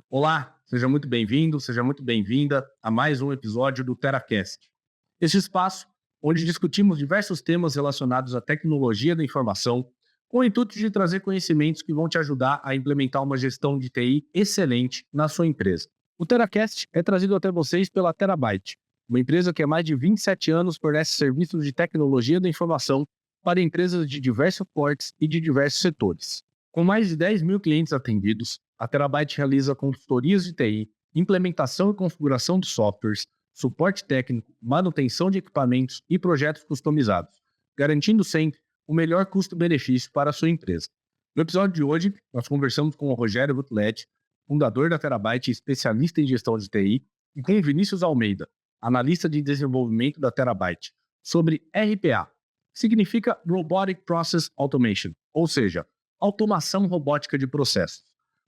Olá, seja muito bem-vindo, seja muito bem-vinda a mais um episódio do TeraCast. Este espaço onde discutimos diversos temas relacionados à tecnologia da informação, com o intuito de trazer conhecimentos que vão te ajudar a implementar uma gestão de TI excelente na sua empresa. O TeraCast é trazido até vocês pela Terabyte, uma empresa que há mais de 27 anos fornece serviços de tecnologia da informação para empresas de diversos portes e de diversos setores. Com mais de 10 mil clientes atendidos, a Terabyte realiza consultorias de TI, implementação e configuração de softwares, suporte técnico, manutenção de equipamentos e projetos customizados, garantindo sempre o melhor custo-benefício para a sua empresa. No episódio de hoje, nós conversamos com o Rogério Butletti, fundador da Terabyte e especialista em gestão de TI, e com o Vinícius Almeida, analista de desenvolvimento da Terabyte, sobre RPA, que significa Robotic Process Automation, ou seja, automação robótica de processos.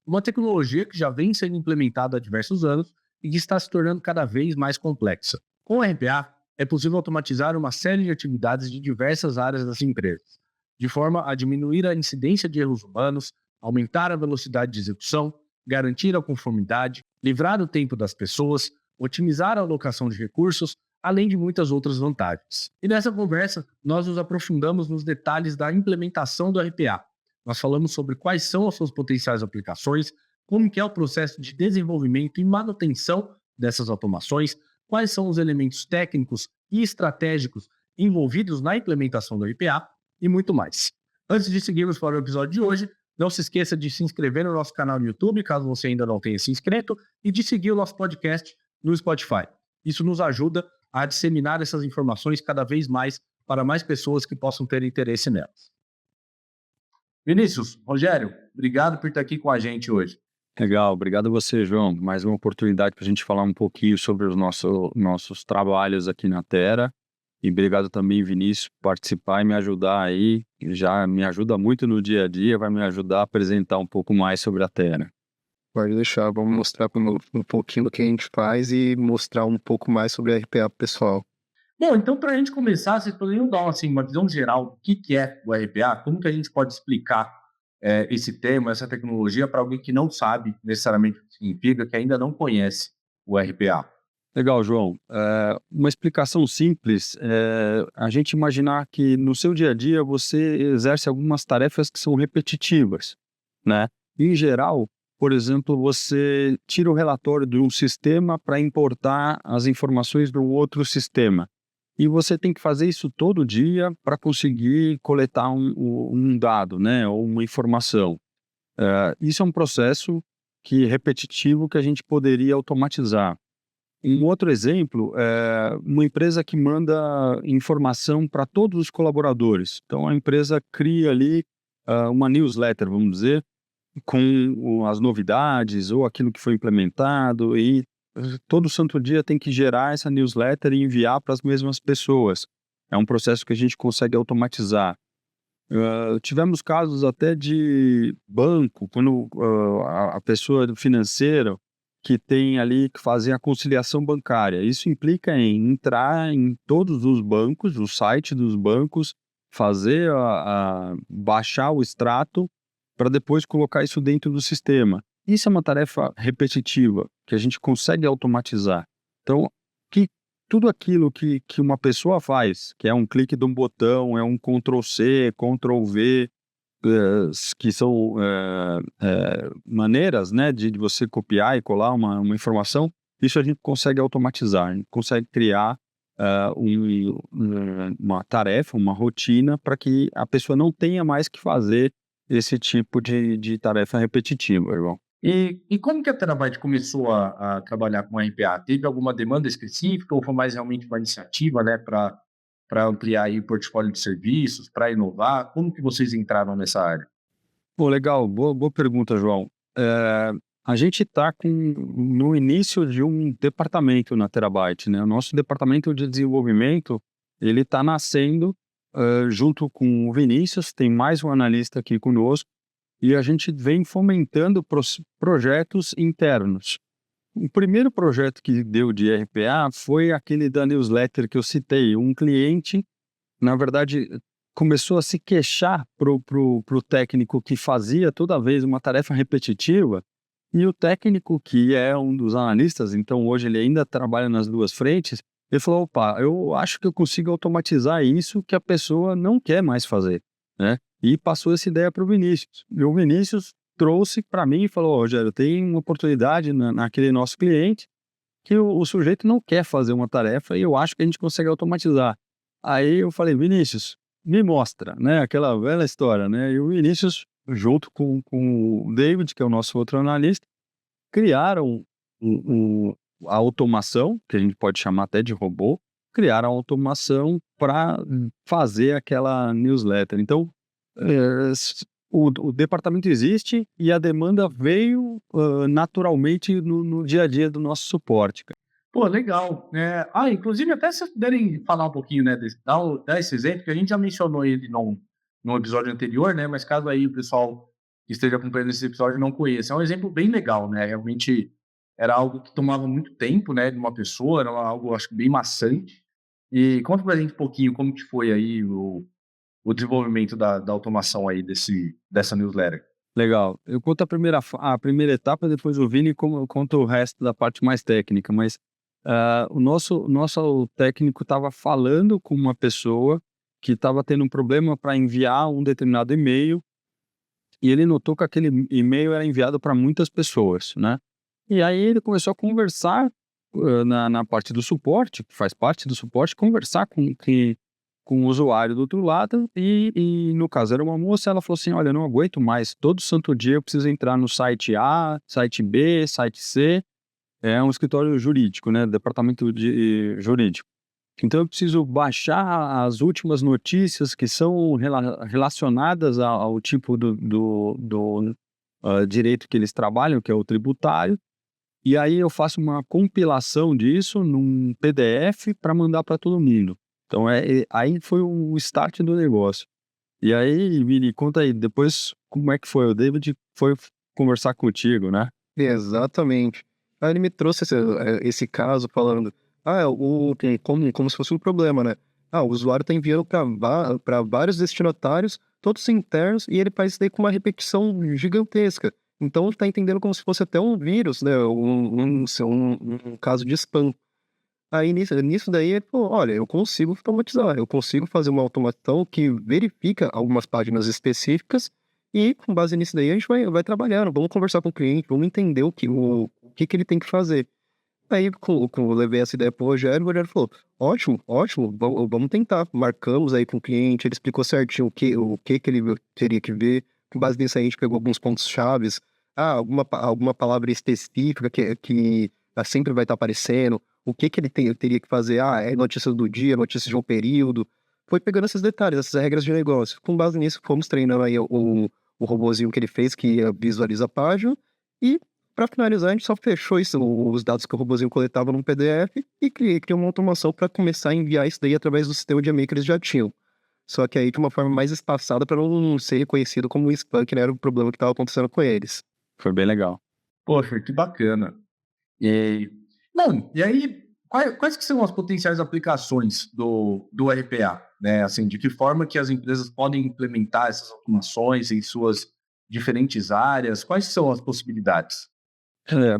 Uma tecnologia que já vem sendo implementada há diversos anos e que está se tornando cada vez mais complexa. Com o RPA, é possível automatizar uma série de atividades de diversas áreas das empresas, de forma a diminuir a incidência de erros humanos, aumentar a velocidade de execução, garantir a conformidade, livrar o tempo das pessoas, otimizar a alocação de recursos, além de muitas outras vantagens. E nessa conversa, nós nos aprofundamos nos detalhes da implementação do RPA. Nós falamos sobre quais são as suas potenciais aplicações, como que é o processo de desenvolvimento e manutenção dessas automações, quais são os elementos técnicos e estratégicos envolvidos na implementação do RPA e muito mais. Antes de seguirmos para o episódio de hoje, não se esqueça de se inscrever no nosso canal no YouTube, caso você ainda não tenha se inscrito, e de seguir o nosso podcast no Spotify. Isso nos ajuda a disseminar essas informações cada vez mais para mais pessoas que possam ter interesse nelas. Vinícius, Rogério, obrigado por estar aqui com a gente hoje. Legal, obrigado a você, João. Mais uma oportunidade para a gente falar um pouquinho sobre os nossos trabalhos aqui na Tera. E obrigado também, Vinícius, por participar e me ajudar aí. Já me ajuda muito no dia a dia, vai me ajudar a apresentar um pouco mais sobre a Tera. Pode deixar, vamos mostrar um pouquinho do que a gente faz e mostrar um pouco mais sobre a RPA pro pessoal. Bom, então para a gente começar, vocês poderiam dar uma visão geral do que é o RPA? Como que a gente pode explicar esse termo, essa tecnologia para alguém que não sabe necessariamente o que significa, que ainda não conhece o RPA? Legal, João. Uma explicação simples é a gente imaginar que no seu dia a dia você exerce algumas tarefas que são repetitivas, né? Em geral, por exemplo, você tira o relatório de um sistema para importar as informações de um outro sistema. E você tem que fazer isso todo dia para conseguir coletar um dado, né, ou uma informação. Isso é um processo repetitivo que a gente poderia automatizar. Um outro exemplo é uma empresa que manda informação para todos os colaboradores. Então, a empresa cria ali uma newsletter, vamos dizer, com as novidades ou aquilo que foi implementado e todo santo dia tem que gerar essa newsletter e enviar para as mesmas pessoas. É um processo que a gente consegue automatizar. Tivemos casos até de banco, quando a pessoa financeira que tem ali que fazer a conciliação bancária. Isso implica em entrar em todos os bancos, o site dos bancos, fazer baixar o extrato para depois colocar isso dentro do sistema. Isso é uma tarefa repetitiva que a gente consegue automatizar. Então, tudo aquilo que uma pessoa faz, que é um clique de um botão, é um Ctrl+C, Ctrl+V, que são maneiras, né, de você copiar e colar uma informação, isso a gente consegue automatizar, a gente consegue criar uma tarefa, uma rotina para que a pessoa não tenha mais que fazer esse tipo de tarefa repetitiva, irmão. E como que a Terabyte começou a trabalhar com RPA? Teve alguma demanda específica ou foi mais realmente uma iniciativa, né, para ampliar aí o portfólio de serviços, para inovar? Como que vocês entraram nessa área? Pô, legal, boa pergunta, João. A gente está no início de um departamento na Terabyte, né? O nosso departamento de desenvolvimento, ele está nascendo junto com o Vinícius, tem mais um analista aqui conosco, e a gente vem fomentando projetos internos. O primeiro projeto que deu de RPA foi aquele da newsletter que eu citei. Um cliente, na verdade, começou a se queixar pro técnico que fazia toda vez uma tarefa repetitiva, e o técnico que é um dos analistas, então hoje ele ainda trabalha nas duas frentes, ele falou, opa, eu acho que eu consigo automatizar isso que a pessoa não quer mais fazer, né? E passou essa ideia para o Vinícius. E o Vinícius trouxe para mim e falou, Rogério, tem uma oportunidade naquele nosso cliente que o sujeito não quer fazer uma tarefa e eu acho que a gente consegue automatizar. Aí eu falei, Vinícius, me mostra, né? Aquela velha história, né? E o Vinícius, junto com o David, que é o nosso outro analista, criaram a automação, que a gente pode chamar até de robô, criaram a automação para fazer aquela newsletter. Então, o departamento existe e a demanda veio naturalmente no dia a dia do nosso suporte. Pô, legal. Inclusive, até se vocês puderem falar um pouquinho, né, dar esse exemplo, que a gente já mencionou ele no episódio anterior, né, mas caso aí o pessoal que esteja acompanhando esse episódio não conheça, é um exemplo bem legal, né, realmente era algo que tomava muito tempo, né, de uma pessoa, era algo, acho que bem maçante. E conta pra gente um pouquinho como que foi aí o desenvolvimento da automação aí dessa newsletter. Legal. Eu conto a primeira etapa, depois o Vini conta o resto da parte mais técnica, mas o nosso técnico estava falando com uma pessoa que estava tendo um problema para enviar um determinado e-mail e ele notou que aquele e-mail era enviado para muitas pessoas, né? E aí ele começou a conversar na parte do suporte, que faz parte do suporte, conversar com o usuário do outro lado e no caso era uma moça, ela falou assim, olha, eu não aguento mais, todo santo dia eu preciso entrar no site A, site B, site C, é um escritório jurídico, né, departamento jurídico. Então eu preciso baixar as últimas notícias que são relacionadas ao tipo do direito que eles trabalham, que é o tributário, e aí eu faço uma compilação disso num PDF para mandar para todo mundo. Então aí foi o start do negócio. E aí, Vini, conta aí, depois como é que foi? O David foi conversar contigo, né? Exatamente. Aí ele me trouxe esse caso falando, como se fosse um problema, né? O usuário está enviando para vários destinatários, todos internos, e ele faz isso daí com uma repetição gigantesca. Então ele está entendendo como se fosse até um vírus, né? Um caso de spam. Aí nisso daí ele falou, olha, eu consigo automatizar, eu consigo fazer uma automação que verifica algumas páginas específicas e com base nisso daí a gente vai trabalhando, vamos conversar com o cliente, vamos entender o que ele tem que fazer. Aí eu levei essa ideia pro Rogério, o Rogério falou, ótimo, ótimo, vamos tentar. Marcamos aí com o cliente, ele explicou certinho o que ele teria que ver, com base nisso aí a gente pegou alguns pontos chaves, alguma palavra específica que sempre vai estar aparecendo, o que ele teria que fazer, é notícias do dia, notícias de um período, foi pegando esses detalhes, essas regras de negócio. Com base nisso, fomos treinando aí o robozinho que ele fez, que visualiza a página, e para finalizar, a gente só fechou isso, os dados que o robozinho coletava num PDF e criou uma automação para começar a enviar isso daí através do sistema de e-mail que eles já tinham. Só que aí de uma forma mais espaçada para não ser reconhecido como um spam, que não era o problema que estava acontecendo com eles. Foi bem legal. Poxa, que bacana. E aí, quais que são as potenciais aplicações do RPA? Né? Assim, de que forma que as empresas podem implementar essas automações em suas diferentes áreas? Quais são as possibilidades?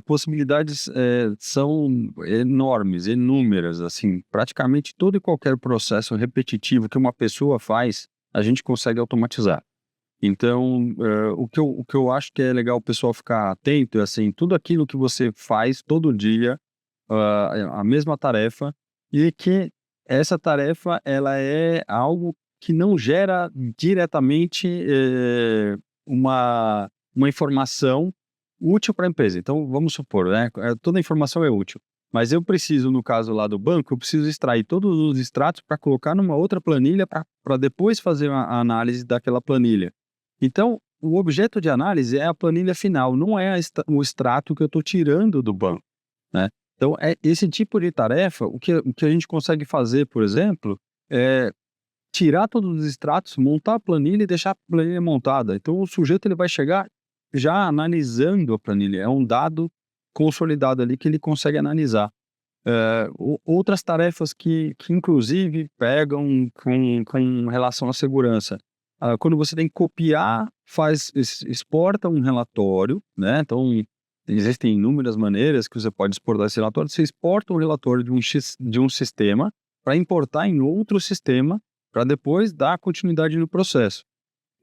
Possibilidades são enormes, inúmeras, assim, praticamente todo e qualquer processo repetitivo que uma pessoa faz, a gente consegue automatizar. Então, o que eu acho que é legal o pessoal ficar atento é assim, tudo aquilo que você faz todo dia, a mesma tarefa, e que essa tarefa ela é algo que não gera diretamente uma informação útil para a empresa. Então, vamos supor, né, toda informação é útil, mas eu preciso, no caso lá do banco, eu preciso extrair todos os extratos para colocar numa outra planilha para depois fazer a análise daquela planilha. Então, o objeto de análise é a planilha final, não é o extrato que eu estou tirando do banco, né? Então, esse tipo de tarefa, o que a gente consegue fazer, por exemplo, é tirar todos os extratos, montar a planilha e deixar a planilha montada. Então, o sujeito ele vai chegar já analisando a planilha, é um dado consolidado ali que ele consegue analisar. Outras tarefas que inclusive pegam com relação à segurança. Quando você tem que copiar, exporta um relatório, né? Então, existem inúmeras maneiras que você pode exportar esse relatório. Você exporta um relatório de um sistema para importar em outro sistema para depois dar continuidade no processo,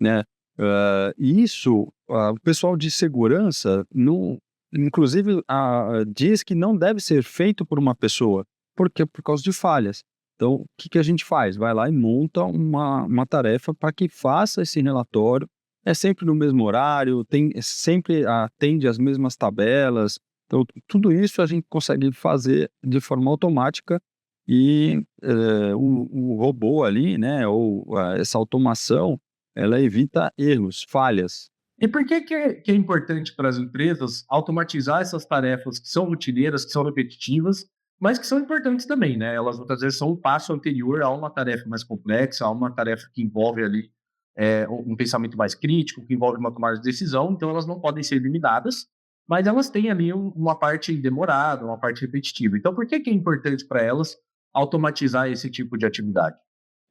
né? O pessoal de segurança, inclusive, diz que não deve ser feito por uma pessoa, porque por causa de falhas. Então, o que a gente faz? Vai lá e monta uma tarefa para que faça esse relatório. É sempre no mesmo horário, sempre atende as mesmas tabelas. Então, tudo isso a gente consegue fazer de forma automática e o robô ali, né, ou essa automação, ela evita erros, falhas. E por que é importante para as empresas automatizar essas tarefas que são rotineiras, que são repetitivas, mas que são importantes também, né? Elas muitas vezes são um passo anterior a uma tarefa mais complexa, a uma tarefa que envolve ali um pensamento mais crítico, que envolve uma tomada de decisão, então elas não podem ser eliminadas, mas elas têm ali uma parte demorada, uma parte repetitiva. Então, por que é importante para elas automatizar esse tipo de atividade?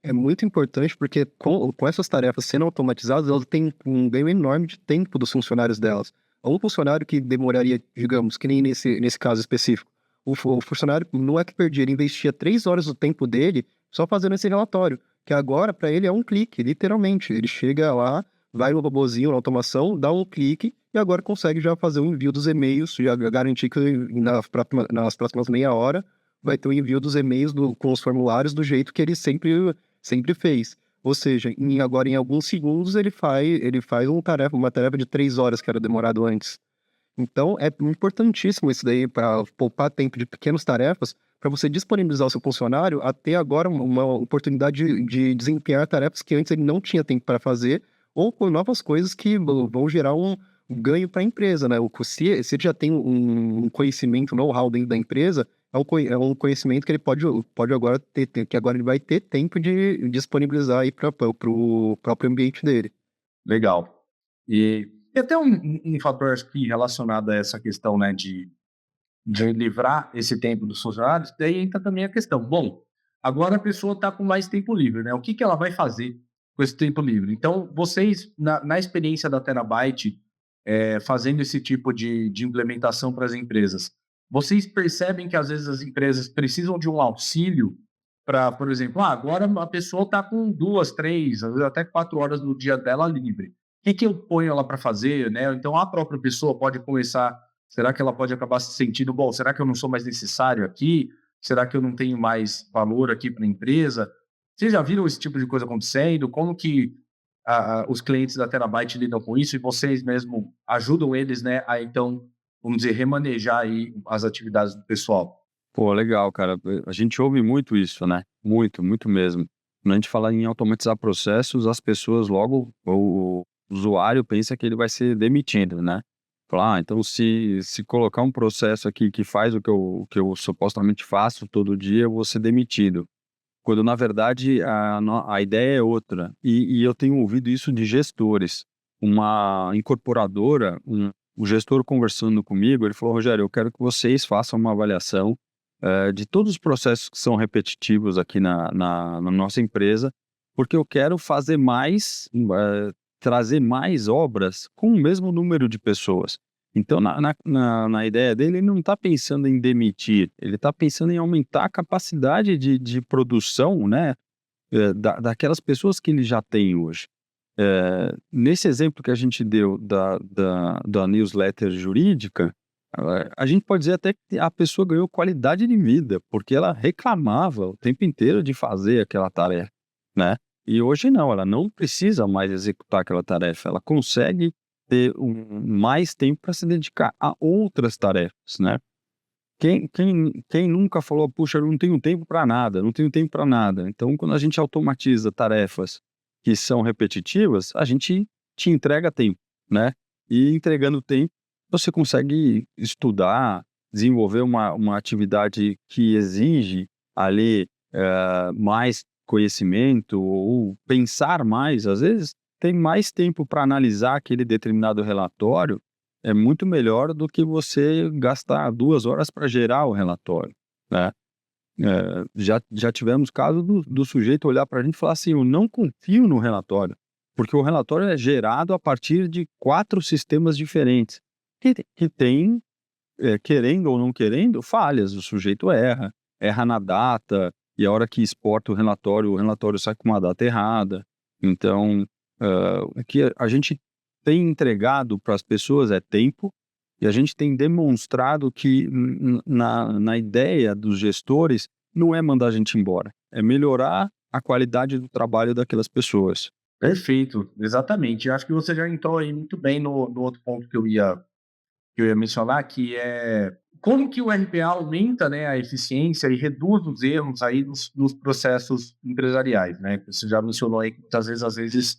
É muito importante porque com essas tarefas sendo automatizadas, elas têm um ganho enorme de tempo dos funcionários delas. Um funcionário que demoraria, digamos, que nem nesse caso específico, o funcionário não é que perdia, ele investia 3 horas do tempo dele só fazendo esse relatório, que agora para ele é um clique, literalmente. Ele chega lá, vai no robozinho, na automação, dá um clique e agora consegue já fazer o envio dos e-mails, já garantir que nas próximas meia hora vai ter o envio dos e-mails com os formulários do jeito que ele sempre fez. Ou seja, agora em alguns segundos ele faz uma tarefa de 3 horas que era demorado antes. Então é importantíssimo isso daí para poupar tempo de pequenas tarefas, para você disponibilizar o seu funcionário a ter agora uma oportunidade de desempenhar tarefas que antes ele não tinha tempo para fazer, ou com novas coisas que vão gerar um ganho para a empresa, né? Se ele já tem um conhecimento, um know-how dentro da empresa, é um conhecimento que ele pode agora que agora ele vai ter tempo de disponibilizar aí para o próprio ambiente dele. Legal. E tem até um fator aqui relacionado a essa questão, né, de livrar esse tempo dos funcionários, daí entra também a questão. Bom, agora a pessoa está com mais tempo livre, né? O que ela vai fazer com esse tempo livre? Então, vocês, na experiência da Terabyte, fazendo esse tipo de implementação para as empresas, vocês percebem que às vezes as empresas precisam de um auxílio para, por exemplo, agora a pessoa está com 2, 3, às vezes até 4 horas no dia dela livre. O que eu ponho ela para fazer, né? Então a própria pessoa pode começar. Será que ela pode acabar se sentindo, bom, será que eu não sou mais necessário aqui? Será que eu não tenho mais valor aqui para a empresa? Vocês já viram esse tipo de coisa acontecendo? Como que os clientes da Terabyte lidam com isso e vocês mesmo ajudam eles, né, a então, vamos dizer, remanejar aí as atividades do pessoal? Pô, legal, cara. A gente ouve muito isso, né? Muito, muito mesmo. Quando a gente fala em automatizar processos, as pessoas logo, o usuário pensa que ele vai ser demitido, né? Fala, então se colocar um processo aqui que faz que eu supostamente faço todo dia, eu vou ser demitido. Quando, na verdade, a ideia é outra. E eu tenho ouvido isso de gestores. Uma incorporadora, o gestor conversando comigo, ele falou, Rogério, eu quero que vocês façam uma avaliação de todos os processos que são repetitivos aqui na nossa empresa, porque eu quero fazer trazer mais obras com o mesmo número de pessoas. Então, na ideia dele, ele não está pensando em demitir, ele está pensando em aumentar a capacidade de produção, né, daquelas pessoas que ele já tem hoje. Nesse exemplo que a gente deu da newsletter jurídica, a gente pode dizer até que a pessoa ganhou qualidade de vida, porque ela reclamava o tempo inteiro de fazer aquela tarefa, né? E hoje não, ela não precisa mais executar aquela tarefa, ela consegue ter mais tempo para se dedicar a outras tarefas, né? Quem nunca falou, puxa, eu não tenho tempo para nada, não tenho tempo para nada. Então, quando a gente automatiza tarefas que são repetitivas, a gente te entrega tempo, né? E entregando tempo, você consegue estudar, desenvolver uma atividade que exige ali mais conhecimento ou pensar mais. Às vezes, tem mais tempo para analisar aquele determinado relatório, é muito melhor do que você gastar 2 horas para gerar o relatório, né? Já tivemos caso do sujeito olhar para a gente e falar assim, eu não confio no relatório, porque o relatório é gerado a partir de 4 sistemas diferentes, que tem, querendo ou não querendo, falhas. O sujeito erra na data, e a hora que exporta o relatório sai com uma data errada. Então, o que a gente tem entregado para as pessoas é tempo, e a gente tem demonstrado que na ideia dos gestores não é mandar a gente embora, é melhorar a qualidade do trabalho daquelas pessoas. Perfeito, exatamente. Eu acho que você já entrou aí muito bem no outro ponto que eu ia mencionar, que é como que o RPA aumenta, né, a eficiência e reduz os erros aí nos processos empresariais, né? Você já mencionou aí que muitas vezes, às vezes,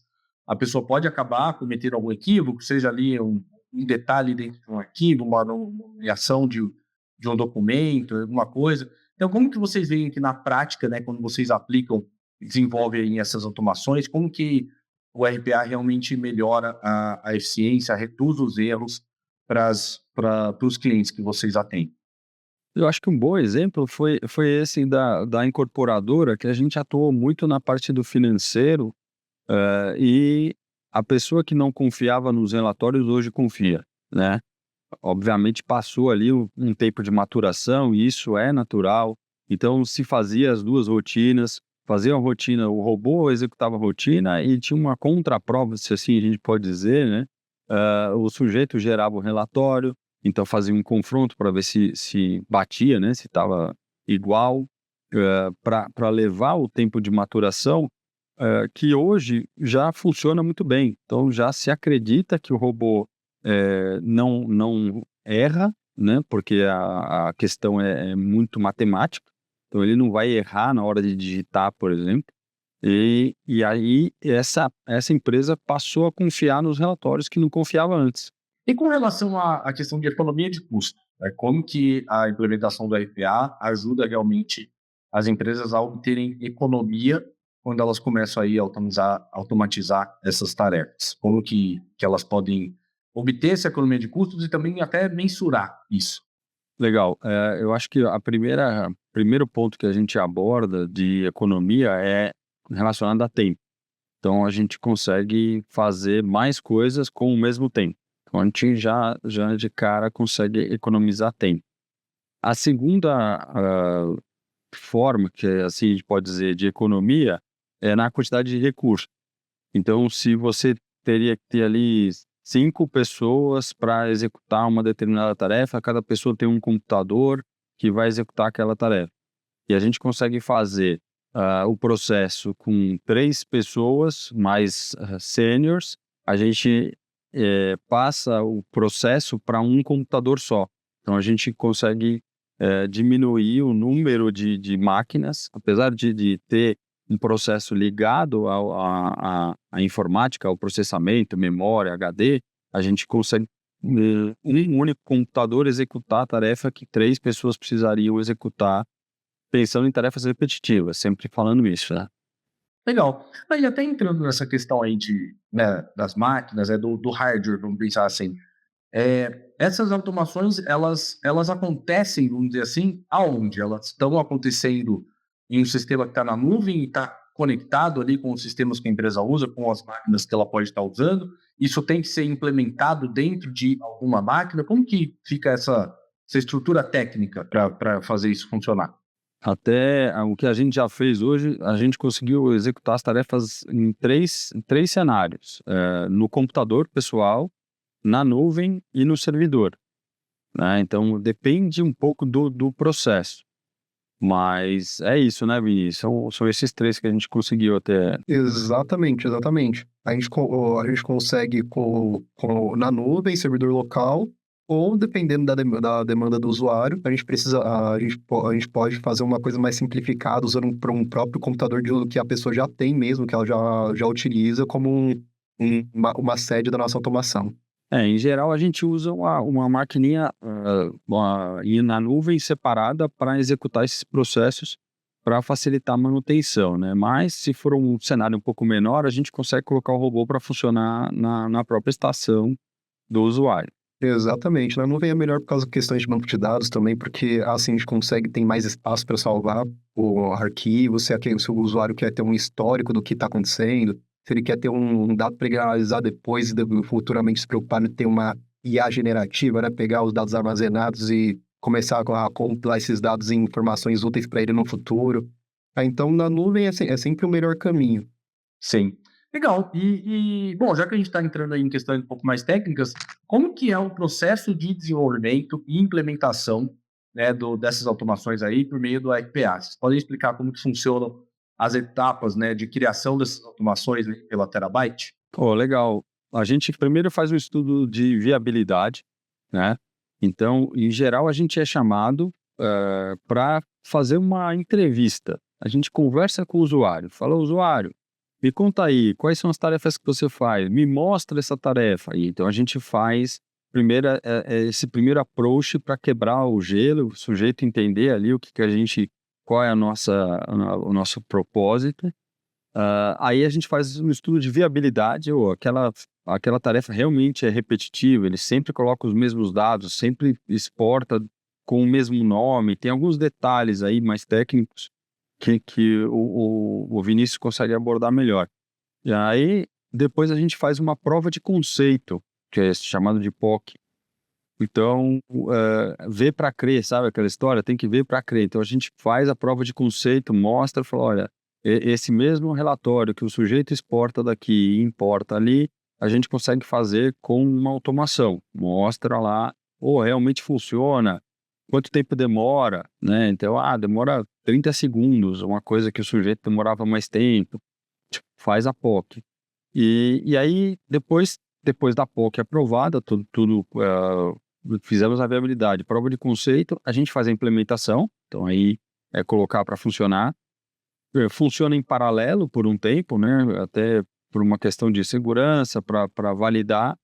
a pessoa pode acabar cometendo algum equívoco, seja ali um detalhe dentro de um arquivo, uma nomeação de um documento, alguma coisa. Então, como que vocês veem que na prática, né, quando vocês aplicam e desenvolvem essas automações, como que o RPA realmente melhora a eficiência, reduz os erros para os clientes que vocês atendem? Eu acho que um bom exemplo foi esse da incorporadora, que a gente atuou muito na parte do financeiro, e a pessoa que não confiava nos relatórios hoje confia, né? Obviamente passou ali um tempo de maturação, e isso é natural. Então se fazia as 2 rotinas, fazia a rotina, o robô executava a rotina e tinha uma contraprova, se assim a gente pode dizer, né? O sujeito gerava o relatório, então fazia um confronto para ver se batia, né? Se estava igual, para levar o tempo de maturação, que hoje já funciona muito bem. Então já se acredita que o robô não erra, né, porque a questão é muito matemática, então ele não vai errar na hora de digitar, por exemplo, e aí essa empresa passou a confiar nos relatórios que não confiava antes. E com relação à questão de economia de custo, né, como que a implementação do RPA ajuda realmente as empresas a obterem economia quando elas começam aí a automatizar essas tarefas? Como que elas podem obter essa economia de custos e também até mensurar isso? Legal, eu acho que primeiro ponto que a gente aborda de economia é relacionado a tempo. Então a gente consegue fazer mais coisas com o mesmo tempo. Então a gente já de cara consegue economizar tempo. A segunda, forma que, assim, a gente pode dizer de economia, é na quantidade de recursos. Então se você teria que ter ali 5 pessoas para executar uma determinada tarefa, cada pessoa tem um computador que vai executar aquela tarefa. E a gente consegue fazer, o processo com 3 pessoas mais, sêniors, a gente, passa o processo para um computador só. Então a gente consegue, diminuir o número de máquinas, apesar de ter um processo ligado à informática, ao processamento, memória, HD, a gente consegue, um único computador executar a tarefa que 3 pessoas precisariam executar, pensando em tarefas repetitivas, sempre falando isso, né. Legal. Aí até entrando nessa questão aí né, das máquinas, do hardware, vamos pensar assim. Essas automações, elas acontecem, vamos dizer assim, aonde? Elas estão acontecendo em um sistema que está na nuvem e está conectado ali com os sistemas que a empresa usa, com as máquinas que ela pode estar usando? Isso tem que ser implementado dentro de alguma máquina? Como que fica essa estrutura técnica para fazer isso funcionar? Até o que a gente já fez hoje, a gente conseguiu executar as tarefas em três cenários, no computador pessoal, na nuvem e no servidor, né. Então depende um pouco do processo, mas é isso, né, Vinícius, são esses 3 que a gente conseguiu até. Exatamente, exatamente. A gente consegue na nuvem, servidor local, ou dependendo da demanda do usuário, a gente pode fazer uma coisa mais simplificada usando um próprio computador que a pessoa já tem mesmo, que ela já utiliza como uma sede da nossa automação. Em geral a gente usa uma maquininha, na nuvem separada para executar esses processos, para facilitar a manutenção, né. Mas se for um cenário um pouco menor, a gente consegue colocar o robô para funcionar na própria estação do usuário. Exatamente. Na nuvem é melhor por causa de questões de banco de dados também, porque assim a gente consegue, tem mais espaço para salvar o arquivo, se o usuário quer ter um histórico do que está acontecendo, se ele quer ter um dado para ele analisar depois e futuramente se preocupar em ter uma IA generativa, né? Pegar os dados armazenados e começar a compilar esses dados em informações úteis para ele no futuro. Então, na nuvem é sempre o melhor caminho. Sim. Legal. Bom, já que a gente está entrando aí em questões um pouco mais técnicas, como que é o processo de desenvolvimento e implementação, né, dessas automações aí por meio do RPA? Vocês podem explicar como que funcionam as etapas, né, de criação dessas automações, né, pela Terabyte? Oh, legal. A gente primeiro faz um estudo de viabilidade, né? Então, em geral, a gente é chamado para fazer uma entrevista. A gente conversa com o usuário, fala, usuário, me conta aí, quais são as tarefas que você faz? Me mostra essa tarefa. E, então, a gente faz esse primeiro approach para quebrar o gelo, o sujeito entender ali qual é o nosso propósito. Aí a gente faz um estudo de viabilidade, ou aquela tarefa realmente é repetitiva, ele sempre coloca os mesmos dados, sempre exporta com o mesmo nome, tem alguns detalhes aí mais técnicos que o Vinícius consegue abordar melhor. E aí, depois a gente faz uma prova de conceito, que é chamado de POC. Então, ver para crer, sabe aquela história? Tem que ver para crer. Então, a gente faz a prova de conceito, mostra, fala, olha, esse mesmo relatório que o sujeito exporta daqui e importa ali, a gente consegue fazer com uma automação. Mostra lá, realmente funciona, quanto tempo demora, né? Então, demora 30 segundos, uma coisa que o sujeito demorava mais tempo. Tipo, faz a POC. E aí, depois da POC aprovada, tudo fizemos a viabilidade, prova de conceito, a gente faz a implementação, então aí é colocar para funcionar. Funciona em paralelo por um tempo, né? Até por uma questão de segurança, para validar.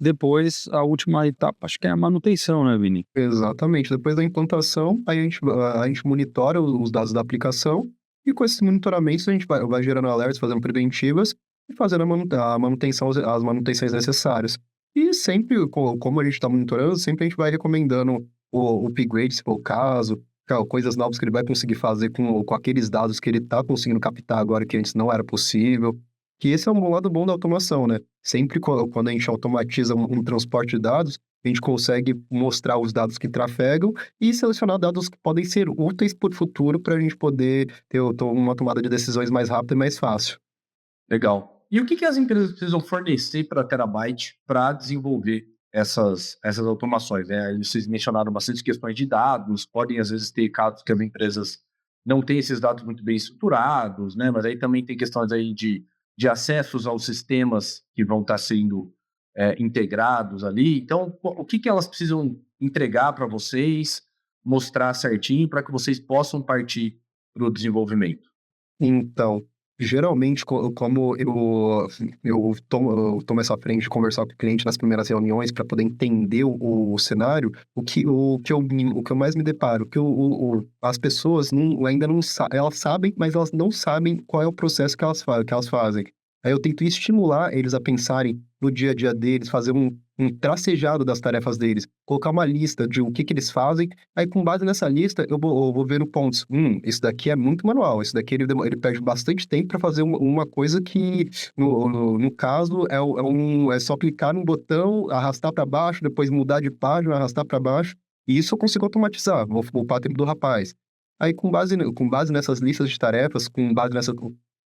Depois, a última etapa, acho que é a manutenção, né, Vini? Exatamente. Depois da implantação, aí a gente monitora os dados da aplicação e com esses monitoramentos a gente vai gerando alertas, fazendo preventivas e fazendo a manutenção, as manutenções necessárias. E sempre, como a gente está monitorando, sempre a gente vai recomendando o upgrade, se for o caso, coisas novas que ele vai conseguir fazer com aqueles dados que ele está conseguindo captar agora que antes não era possível. Que esse é um lado bom da automação, né? Sempre quando a gente automatiza um transporte de dados, a gente consegue mostrar os dados que trafegam e selecionar dados que podem ser úteis para o futuro para a gente poder ter uma tomada de decisões mais rápida e mais fácil. Legal. E o que as empresas precisam fornecer para a Terabyte para desenvolver essas automações, né? Vocês mencionaram bastante questões de dados, podem às vezes ter casos que as empresas não têm esses dados muito bem estruturados, né? Mas aí também tem questões aí de acessos aos sistemas que vão estar sendo integrados ali. Então, o que elas precisam entregar para vocês, mostrar certinho para que vocês possam partir para o desenvolvimento? Então, geralmente, como eu tomo essa frente de conversar com o cliente nas primeiras reuniões para poder entender o cenário, o que eu mais me deparo, as pessoas ainda não sabem, elas sabem, mas elas não sabem qual é o processo que elas fazem. Aí eu tento estimular eles a pensarem no dia a dia deles, fazer um tracejado das tarefas deles, colocar uma lista de o que eles fazem. Aí, com base nessa lista, eu vou vendo pontos. Isso daqui é muito manual. Isso daqui ele perde bastante tempo para fazer uma coisa que, no caso, é só clicar no botão, arrastar para baixo, depois mudar de página, arrastar para baixo. E isso eu consigo automatizar. Vou poupar tempo do rapaz. Aí, com base nessas listas de tarefas, com base nessa.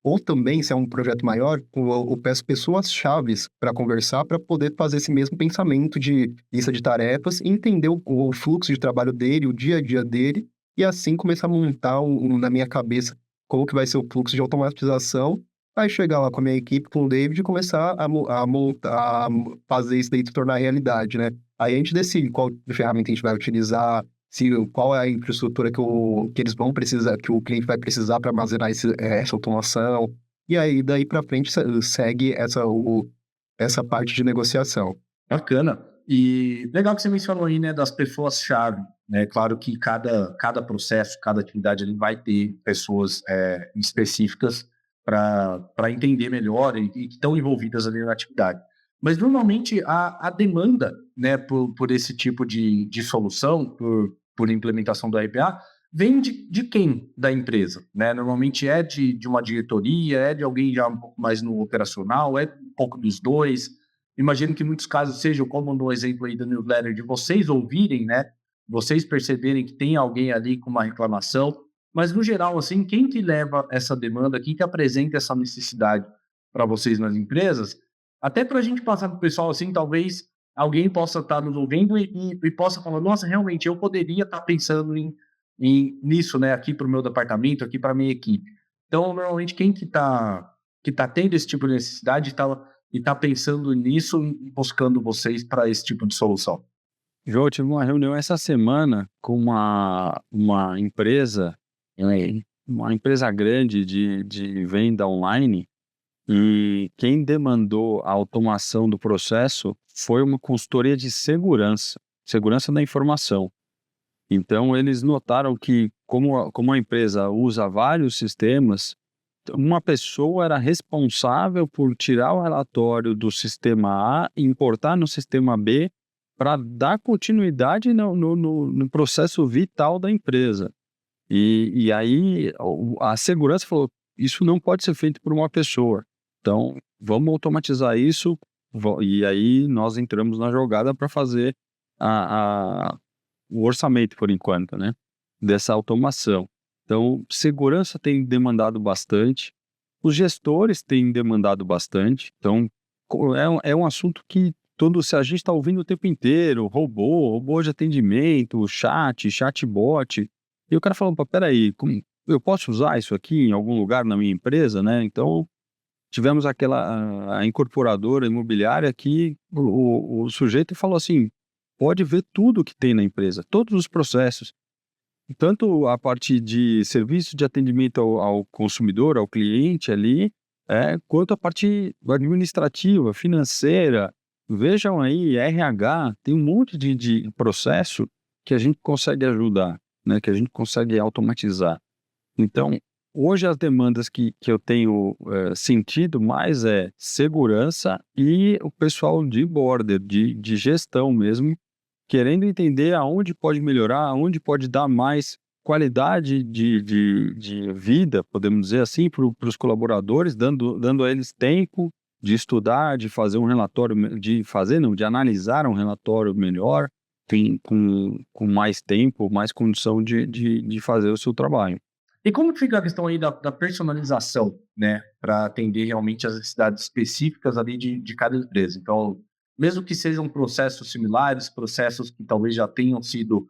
Ou também, se é um projeto maior, eu peço pessoas-chaves para conversar, para poder fazer esse mesmo pensamento de lista de tarefas, e entender o fluxo de trabalho dele, o dia a dia dele, e assim começar a montar na minha cabeça como que vai ser o fluxo de automatização, aí chegar lá com a minha equipe, com o David, e começar a montar, a fazer isso daí se tornar realidade, né? Aí a gente decide qual ferramenta a gente vai utilizar, qual é a infraestrutura que eles vão precisar, que o cliente vai precisar para armazenar essa automação. E aí, daí para frente, segue essa parte de negociação. Bacana. E legal que você mencionou aí, né, das pessoas-chave, né? Claro que cada processo, cada atividade ali vai ter pessoas específicas para entender melhor e que estão envolvidas ali na atividade. Mas normalmente a demanda, né, por esse tipo de solução, por implementação do RPA, vem de quem da empresa, né? Normalmente é de uma diretoria, é de alguém já um pouco mais no operacional, é um pouco dos dois. Imagino que em muitos casos sejam, como no exemplo aí da newsletter, de vocês ouvirem, né? Vocês perceberem que tem alguém ali com uma reclamação. Mas, no geral, assim, quem que leva essa demanda, quem que apresenta essa necessidade para vocês nas empresas, até para a gente passar para o pessoal, assim, talvez alguém possa estar nos ouvindo e possa falar, nossa, realmente, eu poderia estar pensando nisso, né, aqui para o meu departamento, aqui para a minha equipe. Então, normalmente, quem que tá tendo esse tipo de necessidade e tá pensando nisso e buscando vocês para esse tipo de solução? João, eu tive uma reunião essa semana com uma empresa, uma empresa grande de venda online, e quem demandou a automação do processo foi uma consultoria de segurança da informação. Então, eles notaram que, como a empresa usa vários sistemas, uma pessoa era responsável por tirar o relatório do sistema A e importar no sistema B para dar continuidade no processo vital da empresa. E aí a segurança falou, isso não pode ser feito por uma pessoa. Então, vamos automatizar isso. E aí nós entramos na jogada para fazer o orçamento, por enquanto, né, dessa automação. Então, segurança tem demandado bastante, os gestores têm demandado bastante. Então, é um assunto que se a gente está ouvindo o tempo inteiro, robô de atendimento, chatbot, e o cara falando, pô, peraí, eu posso usar isso aqui em algum lugar na minha empresa, né? Então, tivemos a incorporadora imobiliária que o sujeito falou assim, pode ver tudo que tem na empresa, todos os processos, tanto a parte de serviço de atendimento ao consumidor, ao cliente ali, quanto a parte administrativa, financeira. Vejam aí, RH, tem um monte de processo que a gente consegue ajudar, né, que a gente consegue automatizar. Então, hoje as demandas que eu tenho sentido mais é segurança e o pessoal de border, de gestão mesmo, querendo entender aonde pode melhorar, aonde pode dar mais qualidade de vida, podemos dizer assim, para os colaboradores, dando a eles tempo de estudar, de fazer um relatório, de analisar um relatório melhor, com mais tempo, mais condição de fazer o seu trabalho. E como que fica a questão aí da personalização, né, para atender realmente as necessidades específicas ali de cada empresa? Então, mesmo que sejam processos similares, processos que talvez já tenham sido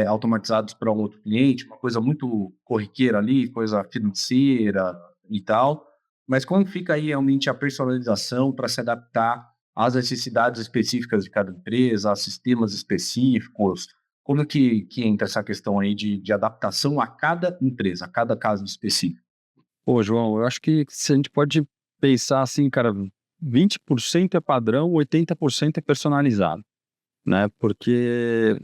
automatizados para um outro cliente, uma coisa muito corriqueira ali, coisa financeira e tal, mas como fica aí realmente a personalização para se adaptar às necessidades específicas de cada empresa, a sistemas específicos? Como que entra essa questão aí de adaptação a cada empresa, a cada caso específico? Pô, João, eu acho que se a gente pode pensar assim, cara, 20% é padrão, 80% é personalizado, né? Porque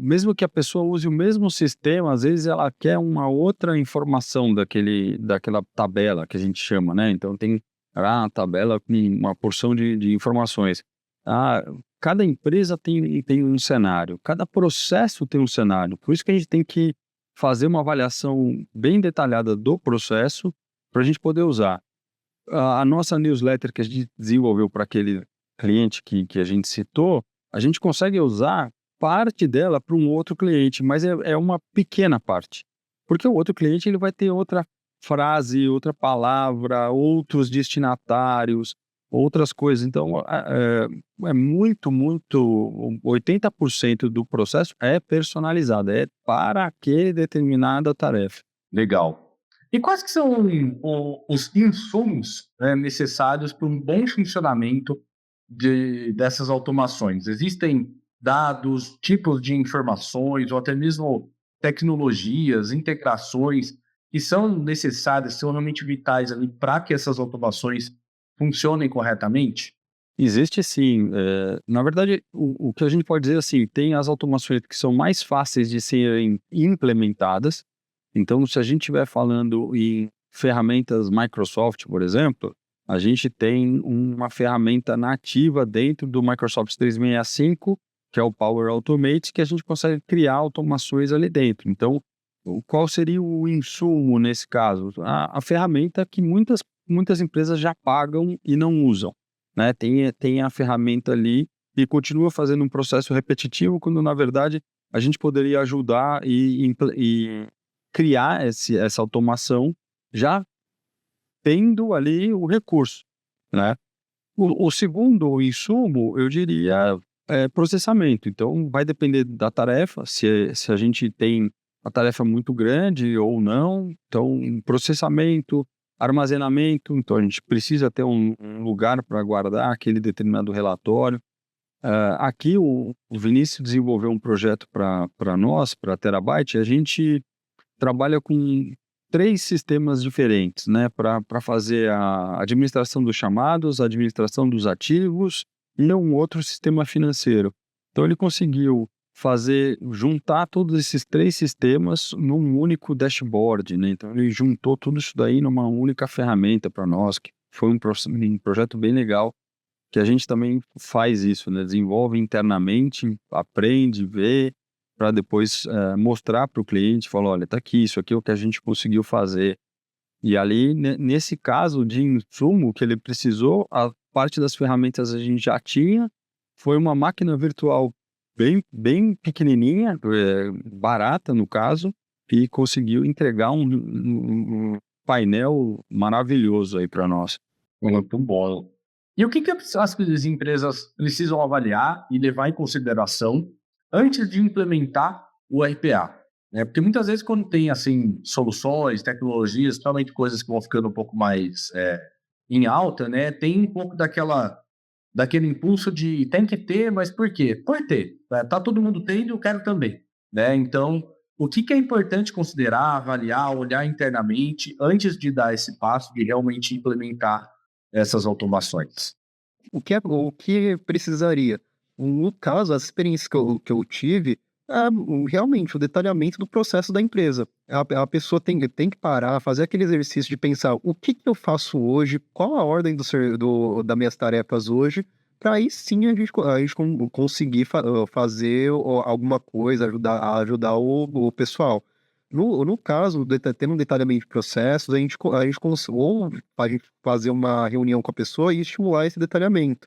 mesmo que a pessoa use o mesmo sistema, às vezes ela quer uma outra informação daquela tabela que a gente chama, né? Então tem a tabela com uma porção de informações. Cada empresa tem um cenário, cada processo tem um cenário. Por isso que a gente tem que fazer uma avaliação bem detalhada do processo para a gente poder usar. A nossa newsletter que a gente desenvolveu para aquele cliente que a gente citou, a gente consegue usar parte dela para um outro cliente, mas é uma pequena parte. Porque o outro cliente ele vai ter outra frase, outra palavra, outros destinatários, outras coisas. Então, é muito, 80% do processo é personalizado, é para aquele determinada tarefa. Legal. E quais que são os insumos, né, necessários para um bom funcionamento dessas automações? Existem dados, tipos de informações, ou até mesmo tecnologias, integrações que são necessárias, são realmente vitais ali para que essas automações funcionem corretamente? Existe sim. Na verdade, o que a gente pode dizer assim, tem as automações que são mais fáceis de serem implementadas. Então, se a gente estiver falando em ferramentas Microsoft, por exemplo, a gente tem uma ferramenta nativa dentro do Microsoft 365, que é o Power Automate, que a gente consegue criar automações ali dentro. Então, qual seria o insumo nesse caso? A ferramenta que muitas empresas já pagam e não usam, né? Tem a ferramenta ali e continua fazendo um processo repetitivo, quando na verdade a gente poderia ajudar e criar essa automação já tendo ali o recurso, né? O segundo insumo, eu diria, é processamento. Então, vai depender da tarefa, se a gente tem a tarefa muito grande ou não. Então, processamento, armazenamento. Então, a gente precisa ter um lugar para guardar aquele determinado relatório. Aqui, o Vinícius desenvolveu um projeto para nós, para a Terabyte. A gente trabalha com 3 sistemas diferentes, né, para fazer a administração dos chamados, a administração dos ativos e um outro sistema financeiro. Então ele conseguiu juntar todos esses 3 sistemas num único dashboard, né? Então ele juntou tudo isso daí numa única ferramenta para nós, que foi um projeto bem legal, que a gente também faz isso, né? Desenvolve internamente, aprende, vê, para depois mostrar para o cliente, falar, olha, tá aqui, isso aqui é o que a gente conseguiu fazer. E ali, nesse caso de insumo que ele precisou, a parte das ferramentas a gente já tinha, foi uma máquina virtual bem pequenininha, barata no caso, e conseguiu entregar um painel maravilhoso aí para nós. Muito bom. E o que as empresas precisam avaliar e levar em consideração antes de implementar o RPA? Né? Porque muitas vezes quando tem assim, soluções, tecnologias, principalmente coisas que vão ficando um pouco mais em alta, né? Tem um pouco daquele impulso de tem que ter, mas por quê? Por ter. Né? Tá todo mundo tendo, eu quero também. Né? Então, o que é importante considerar, avaliar, olhar internamente antes de dar esse passo de realmente implementar essas automações? O que precisaria? No caso, as experiências que eu tive, realmente o detalhamento do processo da empresa. A pessoa tem que parar, fazer aquele exercício de pensar o que eu faço hoje, qual a ordem das minhas tarefas hoje, para aí sim a gente conseguir fazer alguma coisa, ajudar o pessoal. No caso, tendo um detalhamento de processos, ou a gente fazer uma reunião com a pessoa e estimular esse detalhamento.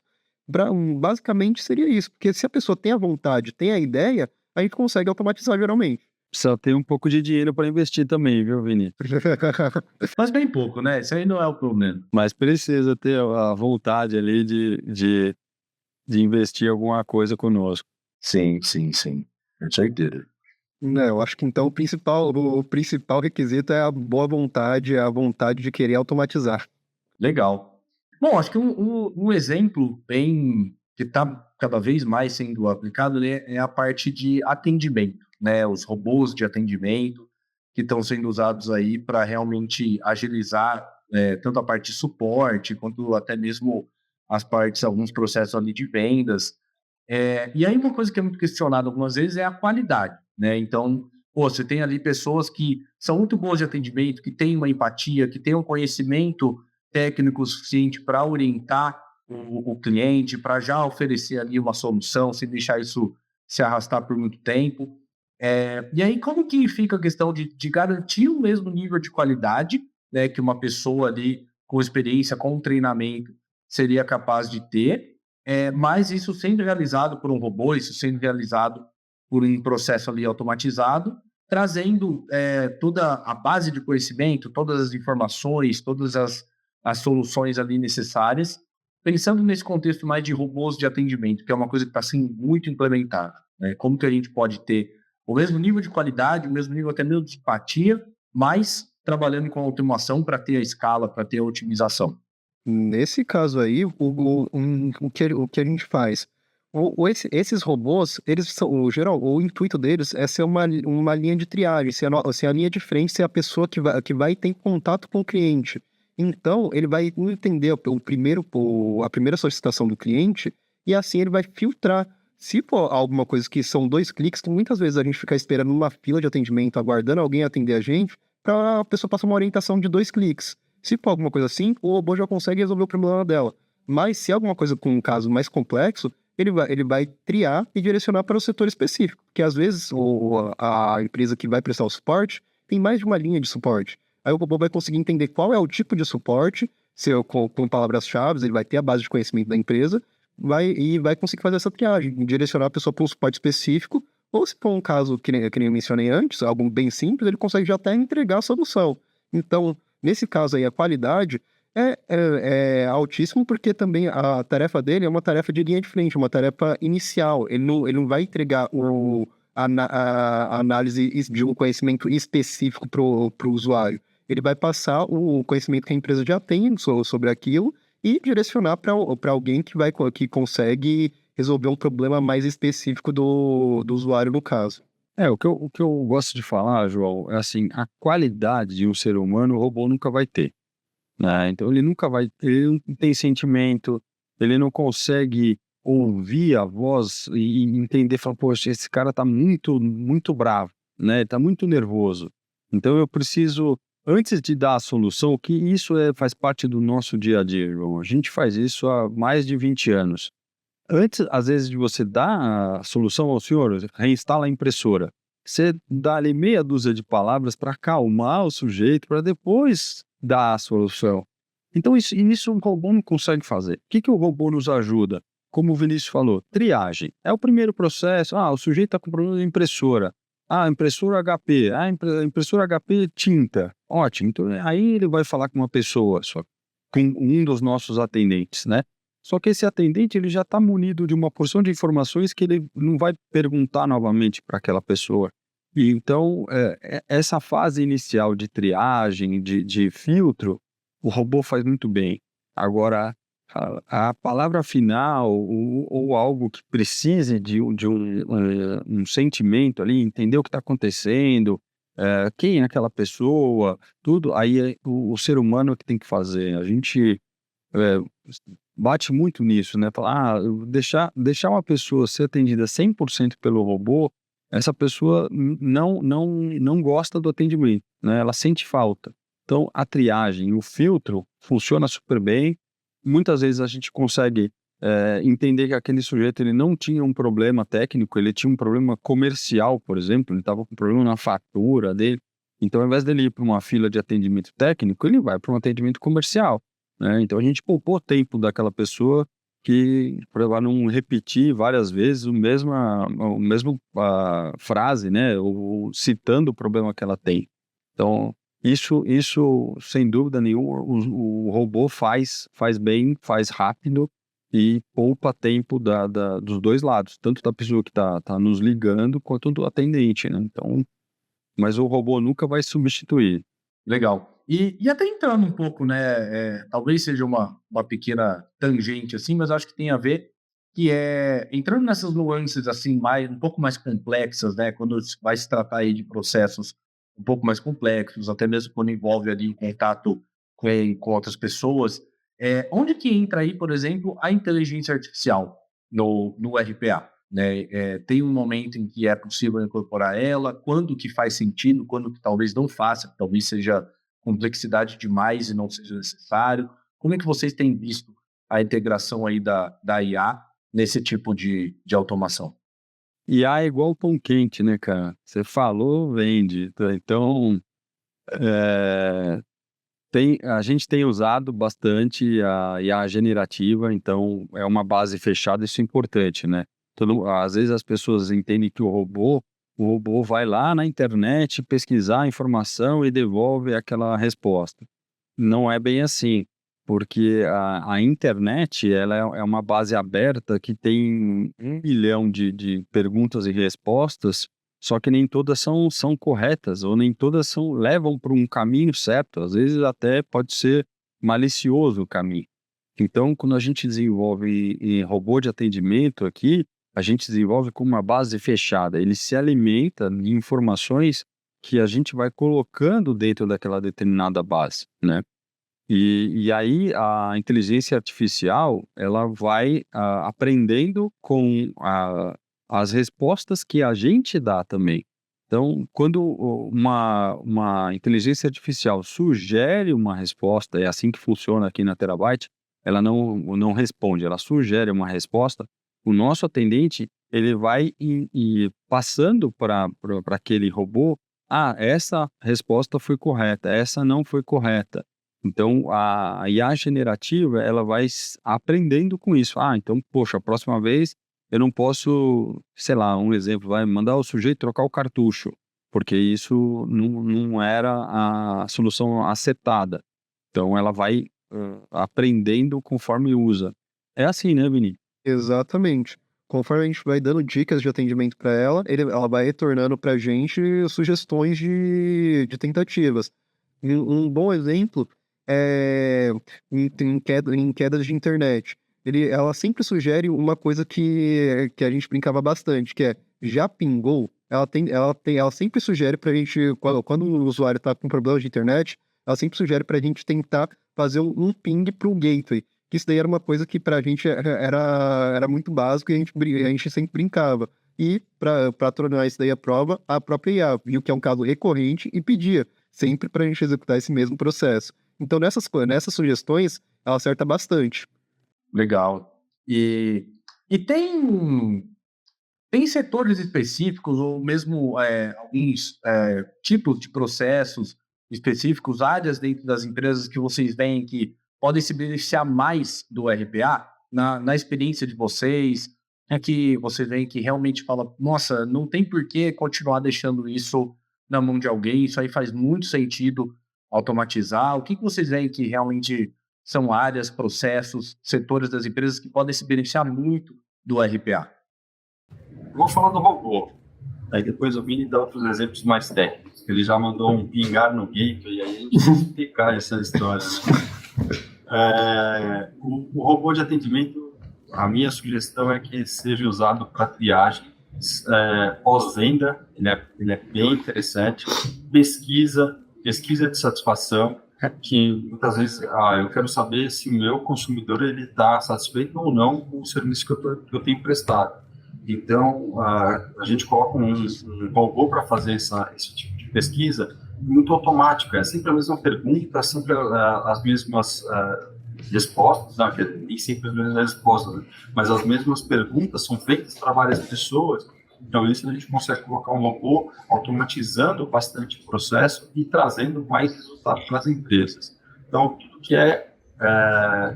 Basicamente seria isso, porque se a pessoa tem a vontade, tem a ideia, a gente consegue automatizar geralmente. Precisa ter um pouco de dinheiro para investir também, viu, Vini? Mas bem pouco, né? Isso aí não é o problema. Mas precisa ter a vontade ali de investir alguma coisa conosco. Sim. Com certeza. Eu acho que então o principal requisito é a boa vontade, a vontade de querer automatizar. Legal. Bom, acho que um exemplo bem que está cada vez mais sendo aplicado, né, é a parte de atendimento, né? Os robôs de atendimento que estão sendo usados aí para realmente agilizar tanto a parte de suporte quanto até mesmo alguns processos ali de vendas. E aí uma coisa que é muito questionada algumas vezes é a qualidade, né? Então, você tem ali pessoas que são muito boas de atendimento, que têm uma empatia, que têm um conhecimento técnico suficiente para orientar o cliente, para já oferecer ali uma solução, sem deixar isso se arrastar por muito tempo. E aí, como que fica a questão de garantir o mesmo nível de qualidade, né, que uma pessoa ali com experiência, com treinamento, seria capaz de ter, mas isso sendo realizado por um robô, isso sendo realizado por um processo ali automatizado, trazendo toda a base de conhecimento, todas as informações, todas as soluções ali necessárias, pensando nesse contexto mais de robôs de atendimento, que é uma coisa que está sendo muito implementada. Né? Como que a gente pode ter o mesmo nível de qualidade, o mesmo nível até mesmo de empatia, mas trabalhando com automação para ter a escala, para ter a otimização. Nesse caso aí, o que a gente faz? Esses robôs, eles são, o intuito deles é ser uma linha de triagem, ser a linha de frente, ser a pessoa que vai ter contato com o cliente. Então, ele vai entender a primeira solicitação do cliente e assim ele vai filtrar. Se for alguma coisa que são 2 cliques, então muitas vezes a gente fica esperando numa fila de atendimento, aguardando alguém atender a gente, para a pessoa passar uma orientação de 2 cliques. Se for alguma coisa assim, o robô já consegue resolver o problema dela. Mas se é alguma coisa com um caso mais complexo, ele vai triar e direcionar para o setor específico. Porque às vezes a empresa que vai prestar o suporte tem mais de uma linha de suporte. Aí o robô vai conseguir entender qual é o tipo de suporte, com palavras-chave, ele vai ter a base de conhecimento da empresa, vai conseguir fazer essa triagem, direcionar a pessoa para um suporte específico, ou se for um caso que nem eu mencionei antes, algo bem simples, ele consegue já até entregar a solução. Então, nesse caso aí, a qualidade é altíssimo, porque também a tarefa dele é uma tarefa de linha de frente, uma tarefa inicial. Ele não vai entregar a análise de um conhecimento específico para o usuário. Ele vai passar o conhecimento que a empresa já tem sobre aquilo e direcionar para alguém que consegue resolver um problema mais específico do usuário, no caso. O que eu gosto de falar, João, é assim, a qualidade de um ser humano o robô nunca vai ter, né? Então ele não tem sentimento, ele não consegue ouvir a voz e entender, falar, poxa, esse cara tá muito, muito bravo, né? Tá muito nervoso. Então eu preciso, antes de dar a solução, que isso faz parte do nosso dia a dia, João. A gente faz isso há mais de 20 anos. Antes, às vezes, de você dar a solução ao senhor, reinstala a impressora. Você dá ali meia dúzia de palavras para acalmar o sujeito, para depois dar a solução. Então, isso o robô não consegue fazer. O que o robô nos ajuda? Como o Vinícius falou, triagem. É o primeiro processo. O sujeito está com problema de impressora. Impressora HP. Impressora HP tinta. Ótimo. Então, aí ele vai falar com uma pessoa, só com um dos nossos atendentes, né? Só que esse atendente ele já está munido de uma porção de informações que ele não vai perguntar novamente para aquela pessoa. E então, essa fase inicial de triagem, de filtro, o robô faz muito bem. Agora, a palavra final ou algo que precise de um sentimento ali, entender o que está acontecendo, quem é aquela pessoa, tudo, aí é o ser humano que tem que fazer. A gente é, bate muito nisso, né? Falar, deixar uma pessoa ser atendida 100% pelo robô, essa pessoa não gosta do atendimento, né? Ela sente falta. Então, a triagem, o filtro funciona super bem. Muitas vezes a gente consegue entender que aquele sujeito ele não tinha um problema técnico, ele tinha um problema comercial, por exemplo, ele estava com problema na fatura dele. Então, ao invés dele ir para uma fila de atendimento técnico, ele vai para um atendimento comercial, né? Então, a gente poupou tempo daquela pessoa para ela não repetir várias vezes a mesma frase, né? Ou citando o problema que ela tem. Então, isso sem dúvida nenhuma, o robô faz bem, faz rápido e poupa tempo dos dois lados, tanto da pessoa que tá nos ligando, quanto do atendente, né? Então, mas o robô nunca vai substituir. Legal. E até entrando um pouco, né, talvez seja uma pequena tangente, assim, mas acho que tem a ver, que entrando nessas nuances, assim, um pouco mais complexas, né, quando vai se tratar aí de processos um pouco mais complexos, até mesmo quando envolve ali em contato com outras pessoas, onde que entra aí, por exemplo, a inteligência artificial no RPA? Né? Tem um momento em que é possível incorporar ela, quando que faz sentido, quando que talvez não faça, que talvez seja complexidade demais e não seja necessário. Como é que vocês têm visto a integração aí da IA nesse tipo de automação? IA é igual pão quente, né, cara? Você falou, vende. Então, eh, a gente tem usado bastante a IA generativa, então é uma base fechada, isso é importante, né? Às vezes as pessoas entendem que o robô vai lá na internet pesquisar a informação e devolve aquela resposta. Não é bem assim, porque a internet ela é uma base aberta que tem 1 milhão de perguntas e respostas, só que nem todas são corretas, ou nem todas levam para um caminho certo, às vezes até pode ser malicioso o caminho. Então, quando a gente desenvolve em robô de atendimento aqui, a gente desenvolve com uma base fechada, ele se alimenta de informações que a gente vai colocando dentro daquela determinada base, né? E aí a inteligência artificial, ela vai aprendendo com as respostas que a gente dá também. Então, quando uma inteligência artificial sugere uma resposta, é assim que funciona aqui na Terabyte, ela não responde, ela sugere uma resposta, o nosso atendente, ele vai passando para aquele robô, essa resposta foi correta, essa não foi correta. Então, a IA generativa, ela vai aprendendo com isso. Então, poxa, a próxima vez eu não posso, sei lá, um exemplo, vai mandar o sujeito trocar o cartucho, porque isso não era a solução acertada. Então, ela vai aprendendo conforme usa. É assim, né, Vini? Exatamente. Conforme a gente vai dando dicas de atendimento para ela, ela vai retornando para a gente sugestões de tentativas. E um bom exemplo é em quedas de internet. Ela sempre sugere uma coisa que a gente brincava bastante, que é já pingou? Ela sempre sugere para a gente, quando o usuário está com problemas de internet, ela sempre sugere para a gente tentar fazer um ping para o gateway. Que isso daí era uma coisa que pra gente era muito básico e a gente sempre brincava. E para tornar isso daí a própria IA viu que é um caso recorrente e pedia sempre para a gente executar esse mesmo processo. Então, nessas sugestões, ela acerta bastante. Legal. E tem setores específicos ou mesmo alguns tipos de processos específicos, áreas dentro das empresas que vocês veem que podem se beneficiar mais do RPA na experiência de vocês, que vocês veem que realmente fala, nossa, não tem por que continuar deixando isso na mão de alguém, isso aí faz muito sentido automatizar. O que vocês veem que realmente são áreas, processos, setores das empresas que podem se beneficiar muito do RPA? Vou falar do robô. Aí depois o Vini dá outros exemplos mais técnicos. Ele já mandou um pingar no gateway, e aí a gente tem que explicar essa história. O robô de atendimento, a minha sugestão é que seja usado para triagem pós-venda, ele é bem interessante. Pesquisa de satisfação, que muitas vezes eu quero saber se o meu consumidor está satisfeito ou não com o serviço que eu tenho prestado. Então, a gente coloca um robô para fazer esse tipo de pesquisa muito automático. É sempre a mesma pergunta, sempre as mesmas respostas, não, nem sempre as mesmas respostas, né? Mas as mesmas perguntas são feitas para várias pessoas. Então, isso a gente consegue colocar um robô automatizando bastante o processo e trazendo mais resultados para as empresas. Então, tudo que é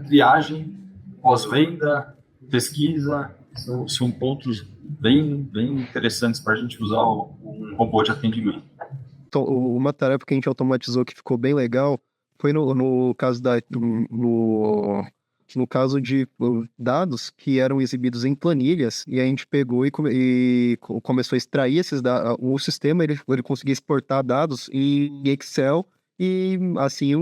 triagem, pós-venda, pesquisa, são pontos bem interessantes para a gente usar um robô de atendimento. Então, uma tarefa que a gente automatizou que ficou bem legal foi no caso no caso de dados que eram exibidos em planilhas, e a gente pegou e começou a extrair esses dados. O sistema ele conseguia exportar dados em Excel, e assim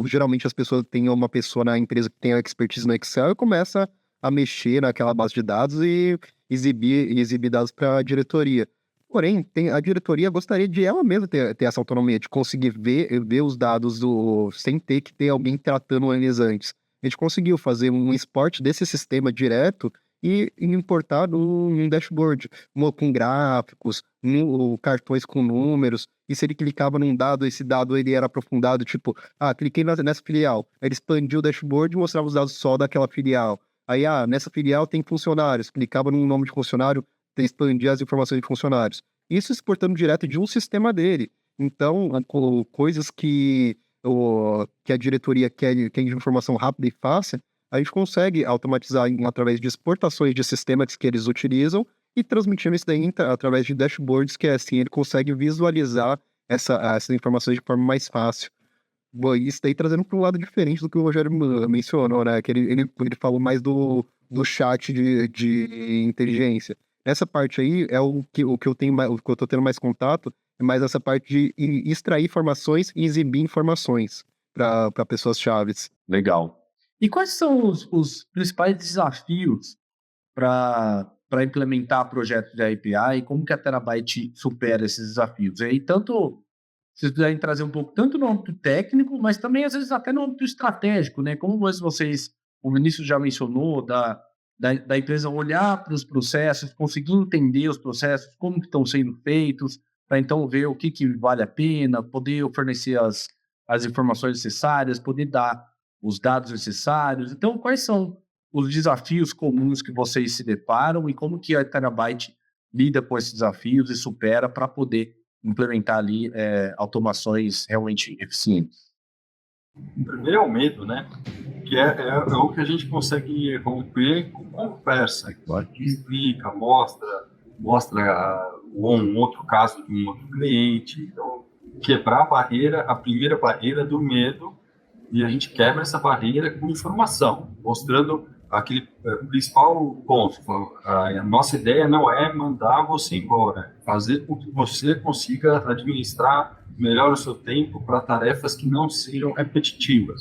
geralmente as pessoas têm uma pessoa na empresa que tem a expertise no Excel e começa a mexer naquela base de dados e exibir dados para a diretoria. Porém, a diretoria gostaria de ela mesma ter essa autonomia, de conseguir ver os dados sem ter que ter alguém tratando eles antes. A gente conseguiu fazer um export desse sistema direto e importar num dashboard, com gráficos, cartões com números. E se ele clicava num dado, esse dado ele era aprofundado, tipo, cliquei nessa filial. Ele expandiu o dashboard e mostrava os dados só daquela filial. Aí, nessa filial tem funcionários. Clicava no nome de funcionário, expandia as informações de funcionários. Isso exportando direto de um sistema dele. Então, coisas que a diretoria quer de informação rápida e fácil, a gente consegue automatizar através de exportações de sistemas que eles utilizam e transmitindo isso daí através de dashboards, que assim ele consegue visualizar essas informações de forma mais fácil. Bom, isso daí trazendo para um lado diferente do que o Rogério mencionou, né? Que ele falou mais do chat de inteligência. Essa parte aí é o que eu tenho o que eu tô tendo mais contato, é mais essa parte de extrair informações e exibir informações para pessoas chaves. Legal. E quais são os principais desafios para implementar projetos de RPA e como que a Terabyte supera esses desafios? E aí, tanto vocês puderem trazer um pouco, tanto no âmbito técnico, mas também, às vezes, até no âmbito estratégico, né? Como o Vinícius já mencionou, da empresa olhar para os processos, conseguir entender os processos, como que estão sendo feitos, para então ver o que vale a pena, poder fornecer as informações necessárias, poder dar os dados necessários. Então, quais são os desafios comuns que vocês se deparam e como que a Terabyte lida com esses desafios e supera para poder implementar ali automações realmente eficientes? O primeiro é o medo, né? Que é o que a gente consegue romper com conversa. Que explica, mostra um outro caso de um outro cliente. Então, quebrar a barreira, a primeira barreira do medo, e a gente quebra essa barreira com informação, mostrando aquele principal ponto. A nossa ideia não é mandar você embora, fazer com que você consiga administrar melhor o seu tempo para tarefas que não sejam repetitivas.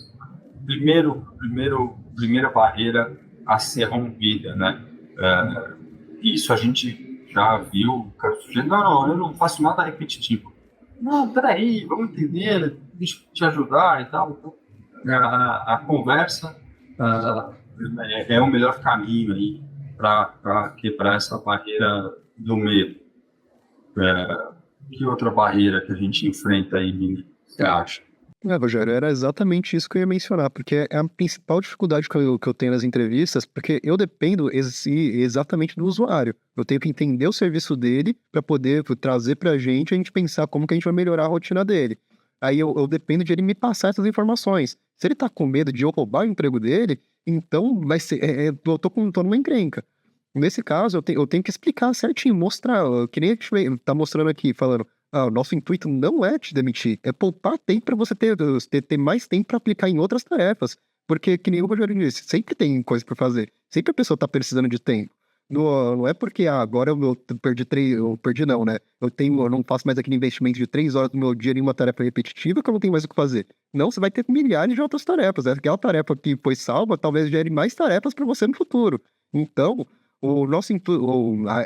Primeira barreira a ser rompida, né? Isso a gente já viu. Não, eu não faço nada repetitivo. Não, peraí, vamos entender, deixa eu te ajudar e tal. Então, a conversa é o melhor caminho aí para quebrar essa barreira do medo. Que outra barreira que a gente enfrenta aí, Mini, você acha? Rogério, era exatamente isso que eu ia mencionar, porque é a principal dificuldade que eu tenho nas entrevistas, porque eu dependo exatamente do usuário. Eu tenho que entender o serviço dele para poder trazer para a gente pensar como que a gente vai melhorar a rotina dele. Aí eu dependo de ele me passar essas informações. Se ele tá com medo de eu roubar o emprego dele, então vai ser, eu tô numa encrenca. Nesse caso, eu tenho que explicar certinho, mostrar, que nem a gente tá mostrando aqui, falando, o nosso intuito não é te demitir, é poupar tempo para você ter mais tempo para aplicar em outras tarefas. Porque, que nem o Rogério disse, sempre tem coisa para fazer. Sempre a pessoa tá precisando de tempo. Não é porque agora eu perdi não, né? Eu não faço mais aquele investimento de 3 horas do meu dia em uma tarefa repetitiva que eu não tenho mais o que fazer. Não, você vai ter milhares de outras tarefas. Aquela tarefa que foi salva talvez gere mais tarefas para você no futuro. Então,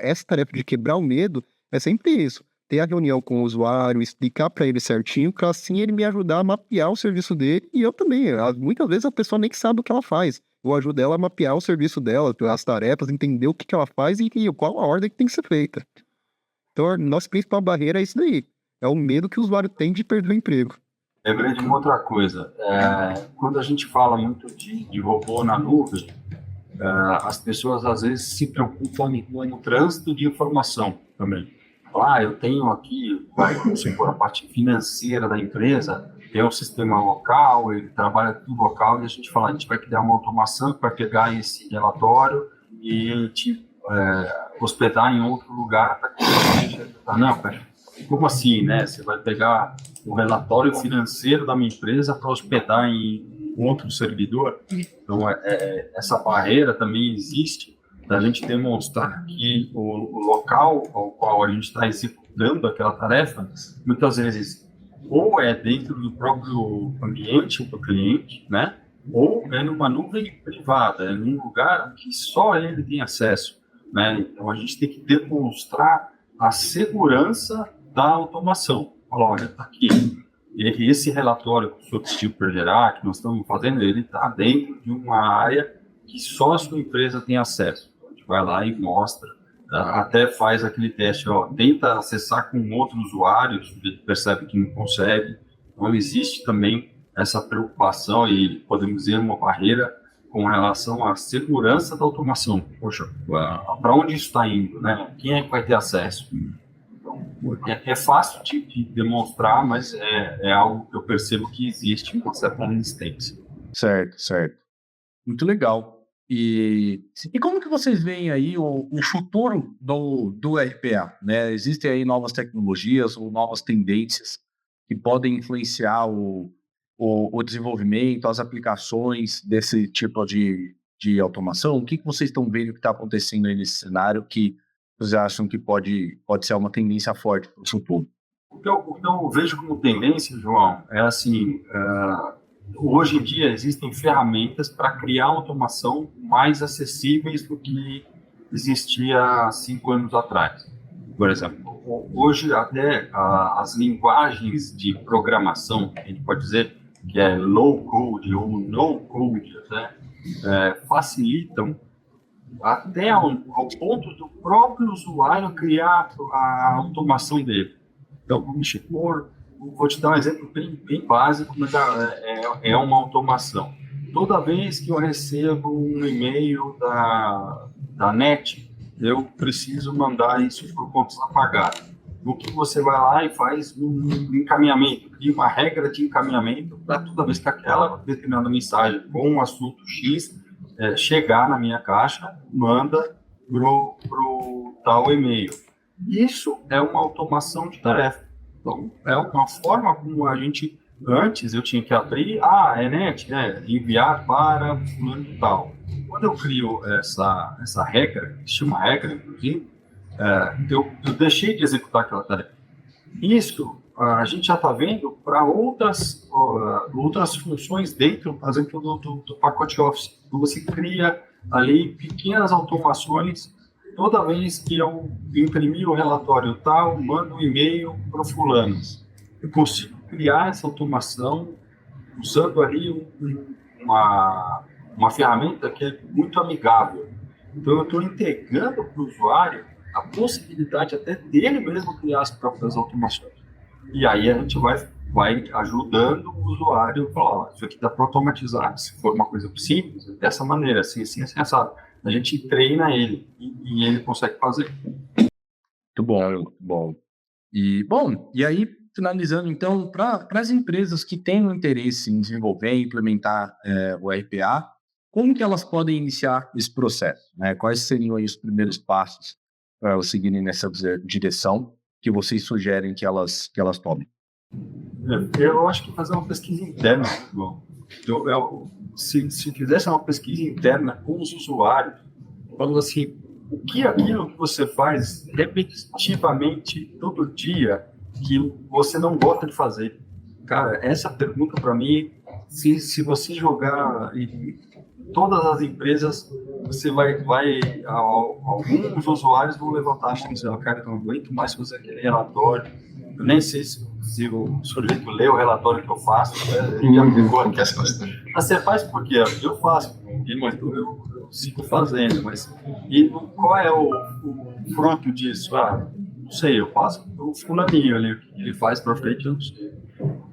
essa tarefa de quebrar o medo é sempre isso. Ter a reunião com o usuário, explicar para ele certinho, para assim ele me ajudar a mapear o serviço dele e eu também. Muitas vezes a pessoa nem sabe o que ela faz. Eu ajudo ela a mapear o serviço dela, as tarefas, entender o que ela faz e qual a ordem que tem que ser feita. Então, a nossa principal barreira é isso daí. É o medo que o usuário tem de perder o emprego. Lembrei de uma outra coisa. Quando a gente fala muito de robô na nuvem, as pessoas às vezes se preocupam no trânsito de informação também. Eu tenho aqui, vamos supor, a parte financeira da empresa, tem um sistema local, ele trabalha tudo local, e a gente vai criar uma automação que vai pegar esse relatório e te hospedar em outro lugar para que você não, como assim, né? Você vai pegar o relatório financeiro da minha empresa para hospedar em outro servidor? Então, essa barreira também existe da gente demonstrar que o local ao qual a gente está executando aquela tarefa, muitas vezes, ou é dentro do próprio ambiente do cliente, né? Ou é numa nuvem privada, é num lugar que só ele tem acesso, né? Então, a gente tem que demonstrar a segurança da automação. Olha, está aqui. E esse relatório que o senhor pediu para gerar, que nós estamos fazendo, ele está dentro de uma área que só a sua empresa tem acesso. A gente vai lá e mostra, até faz aquele teste, tenta acessar com outro usuário, ele percebe que não consegue. Então, existe também essa preocupação e, podemos dizer, uma barreira com relação à segurança da automação. Poxa, para onde isso está indo, né? Quem é que vai ter acesso? É fácil de demonstrar, mas é algo que eu percebo que existe uma certa resistência. Certo. Muito legal. E como que vocês veem aí o futuro do RPA, né? Existem aí novas tecnologias ou novas tendências que podem influenciar o desenvolvimento, as aplicações desse tipo de automação? O que vocês estão vendo que está acontecendo aí nesse cenário que vocês acham que pode ser uma tendência forte para o futuro? O que eu vejo como tendência, João, é assim, hoje em dia existem ferramentas para criar automação mais acessíveis do que existia há 5 anos atrás. Por exemplo, hoje até as linguagens de programação, a gente pode dizer que é low code ou no code, né, facilitam até ao ponto do próprio usuário criar a automação dele. Então, vou te dar um exemplo bem básico, mas é uma automação. Toda vez que eu recebo um e-mail da NET, eu preciso mandar isso por contas a pagar. O que você vai lá e faz um encaminhamento, cria uma regra de encaminhamento para toda vez que aquela determinada mensagem com um assunto X chegar na minha caixa, manda pro tal e-mail. Isso é uma automação de tarefa. Então, é uma forma como a gente, antes eu tinha que abrir, NET, enviar para fulano e tal. Quando eu crio essa regra, que chama regra, inclusive, eu deixei de executar aquela tarefa. Isso a gente já está vendo para outras funções dentro, por exemplo, do pacote Office. Então, você cria ali pequenas automações. Toda vez que eu imprimir o relatório tal, mando um e-mail para o fulano. Eu consigo criar essa automação usando ali uma ferramenta que é muito amigável. Então, eu estou integrando para o usuário a possibilidade até dele mesmo criar as próprias automações. E aí a gente vai ajudando o usuário a falar, isso aqui dá para automatizar, se for uma coisa simples, dessa maneira, assim, assado. A gente treina ele e ele consegue fazer. Muito bom, muito bom. E aí, finalizando, então, para as empresas que têm interesse em desenvolver e implementar o RPA, como que elas podem iniciar esse processo? Né? Quais seriam aí os primeiros passos para elas seguirem nessa direção que vocês sugerem que elas tomem? Eu acho que fazer uma pesquisa interna, bom. Se fizesse uma pesquisa interna com os usuários, falando assim, o que é aquilo que você faz repetitivamente todo dia que você não gosta de fazer? Cara, essa pergunta para mim, se você jogar em todas as empresas, você alguns usuários vão levantar a mão e dizer, cara, eu não aguento mais fazer aquele relatório. Eu nem sei se o sujeito lê o relatório que eu faço, já ficou aqui as coisas. Você faz por quê? Eu faço, eu sigo fazendo, mas e qual é o fruto disso? Não sei, eu faço o fulaninho ali, o que ele faz para frente, eu não sei.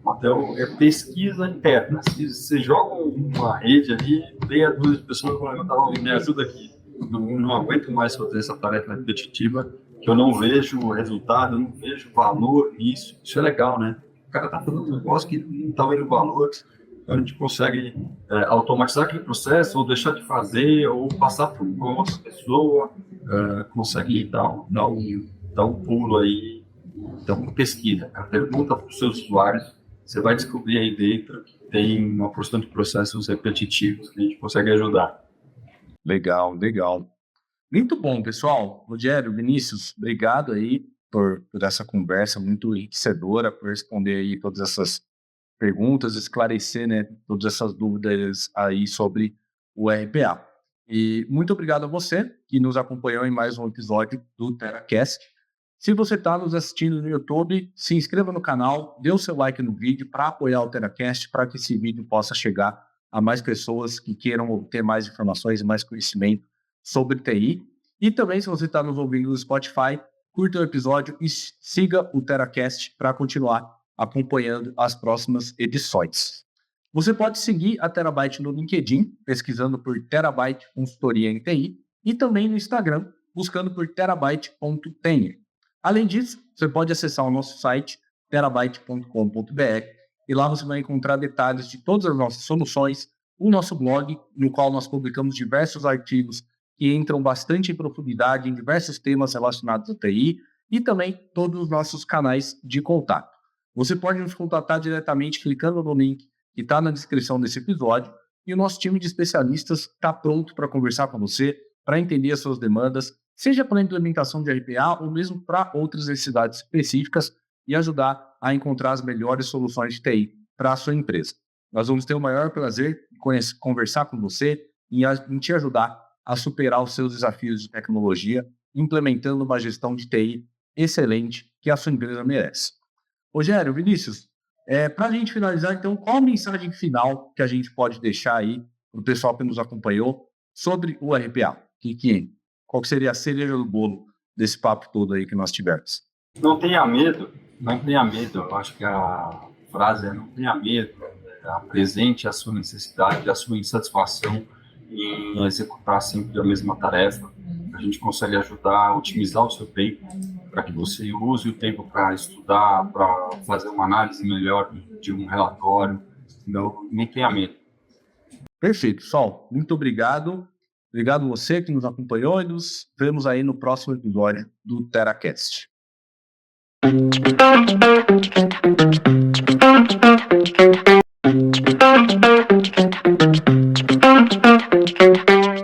Então, é pesquisa interna. Se você joga uma rede ali, meia dúzia de pessoas vão levantar, me ajuda aqui. Não aguento mais fazer essa tarefa repetitiva, que eu não vejo resultado, eu não vejo valor nisso. Isso é legal, né? O cara está fazendo um negócio que não está vendo valor, então a gente consegue automatizar aquele processo, ou deixar de fazer, ou passar para uma outra pessoa, consegue dar um pulo aí. Então, pesquisa, pergunta para os seus usuários, você vai descobrir aí dentro que tem uma porção de processos repetitivos que a gente consegue ajudar. Legal. Muito bom, pessoal. Rogério, Vinícius, obrigado aí por essa conversa muito enriquecedora, por responder aí todas essas perguntas, esclarecer, né, todas essas dúvidas aí sobre o RPA. E muito obrigado a você que nos acompanhou em mais um episódio do TeraCast. Se você está nos assistindo no YouTube, se inscreva no canal, dê o seu like no vídeo para apoiar o TeraCast, para que esse vídeo possa chegar a mais pessoas que queiram obter mais informações e mais conhecimento sobre TI. E também, se você está nos ouvindo no Spotify, curta o episódio e siga o TeraCast para continuar acompanhando as próximas edições. Você pode seguir a Terabyte no LinkedIn, pesquisando por Terabyte Consultoria em TI, e também no Instagram, buscando por terabyte.tenor. Além disso, você pode acessar o nosso site, terabyte.com.br, e lá você vai encontrar detalhes de todas as nossas soluções, o nosso blog, no qual nós publicamos diversos artigos que entram bastante em profundidade em diversos temas relacionados à TI, e também todos os nossos canais de contato. Você pode nos contatar diretamente clicando no link que está na descrição desse episódio, e o nosso time de especialistas está pronto para conversar com você, para entender as suas demandas, seja para a implementação de RPA ou mesmo para outras necessidades específicas, e ajudar a encontrar as melhores soluções de TI para a sua empresa. Nós vamos ter o maior prazer em conversar com você e em te ajudar a superar os seus desafios de tecnologia, implementando uma gestão de TI excelente que a sua empresa merece. Rogério, Vinícius, para a gente finalizar, então, qual a mensagem final que a gente pode deixar aí para o pessoal que nos acompanhou sobre o RPA? Qual que seria a cereja do bolo desse papo todo aí que nós tivemos? Não tenha medo, não tenha medo. Eu acho que a frase é não tenha medo. Apresente a sua necessidade, a sua insatisfação em executar sempre a mesma tarefa. A gente consegue ajudar a otimizar o seu tempo, para que você use o tempo para estudar, para fazer uma análise melhor de um relatório. Não tenha medo. Perfeito, Sol. Muito obrigado. Obrigado você que nos acompanhou e nos vemos aí no próximo episódio do TeraCast.